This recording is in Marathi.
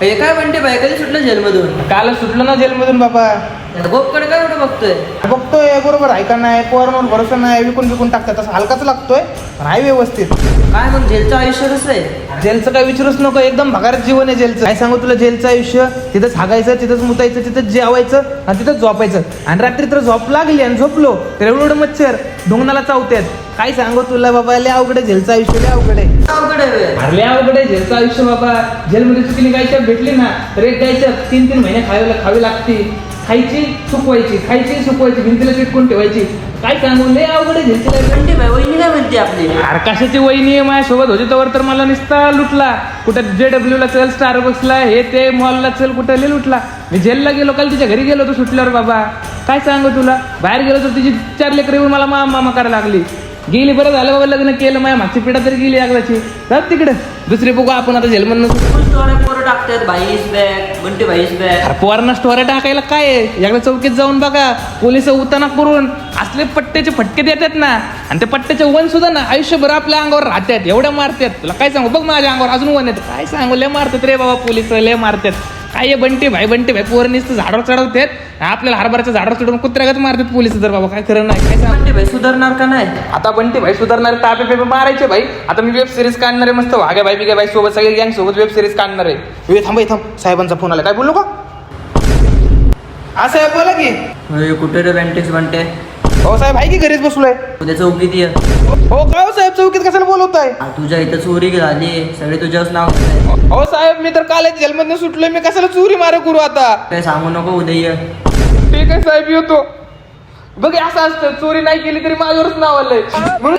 हे काय म्हणते बाई, कधी सुटलं जेलमधून? काल सुटलं ना जेलमधून बाबा. गोपकडे काय एवढं बघतोय? बघतोय बरोबर आहे का नाही, पोरांवर भरोसा नाही, विकून टाकतात, तसं हलकाच लागतोय पण आहे व्यवस्थित. काय मग जेलचं आयुष्य कसं आहे? जेलचं काय विचारूच नको, एकदम भगारच जीवन आहे जेलचं. काय सांगू तुला जेलचं आयुष्य, तिथंच हागायचं, तिथंच मुतायचं, तिथंच जेवायचं आणि तिथंच झोपायचं. आणि रात्री तर झोप लागली आणि झोपलो तर एवढं मच्छर ढोंगणाला चावत्यात. काय सांगू तुला बाबा, लय अवघड आहे जेलचं आयुष्य, लय अवघड आहे. अवघड आहे बे. अरे लय अवघड आहे जेलचं आयुष्य बाबा. जेलमध्ये चुकीने गायच्या भेटली ना तर एक गायच्या 3-3 महिने खावी लागते. खायची सुकवायची भिंतीला चिटकून ठेवायची. काय सांगू, लय अवघड आहे जेलचं आयुष्य. म्हणते बाई, वहिनी काय म्हणते आपली? अरे कशाची वहिनी माझ्यासोबत होती तवर तर मला निस्ता लुटला. कुठं JW ला चल, स्टारबक्सला, हे ते मॉलला चल, कुठं लय लुटला. मी जेलला गेलो, काल तिच्या घरी गेलो होतो सुटल्यावर बाबा. काय सांगू तुला, बाहेर गेलो तर तिची 4 लेकरं येऊन मला मामा करायला लागली. गेली, बरं झालं बाबा लग्न केलं, माझ्या मागची पिढा तरी गेली एकदाची. जात तिकडे दुसरी बघू आपण आता जेलमधनं. पोरं टाकतात, भाईस बॅग म्हणते, भाईस बॅग. अरे पोरांना स्टोऱ्या टाकायला काय आहे, एकदा चौकीत जाऊन बघा, पोलिस उताना करून असले पट्ट्याचे फटके देतात ना, आणि ते पट्ट्याचे वन सुद्धा ना आयुष्यभर आपल्या अंगावर राहतात, एवढ्या मारतात. तुला काय सांगू, बघ माझ्या अंगावर अजून वन येत. काय सांगू, लय मारतात रे बाबा पोलिस, लय मारतात. काय बंटी भाई पोरं नुसतं झाडावर चढवतात, आपल्याला हरभऱ्याच्या झाडावर चढवून कुत्र्यागत मारतात पोलिस. तर बाबा काय खरं नाही. काय सांग म्हणते भाई, सुधारणार का नाही? आता बंटी भाई सुधारणार, तापे पेपे मारायचे भाई. आता मी वेब सिरीज काढणार आहे मस्त, वाघ्या भाई बिग्या भाई सोबत, सगळे गँग सोबत वेब सिरीज काढणार आहे. थांब साहेबांचा फोन आला, काय बोललो का? हा साहेब बोला की. कुठे रे बँटेक्स म्हणते? हो साहेब आहे की घरीच बसलोय. उद्या चौकीत ये. हो काय हो साहेब, चौकीत कशाला बोलवताय? तुझ्या इथं चोरी झाली, सगळे तुझ्याच नाव. हो साहेब, मी तर काल जेलमधनं सुटलोय, मी कशाला चोरी मारे करू आता? काय सांगू नको, उद्या ये. ठीक आहे साहेब, येतो. बघ असं असतं, चोरी नाही केली तरी माझ्यावरच नाव आलंय म्हणून.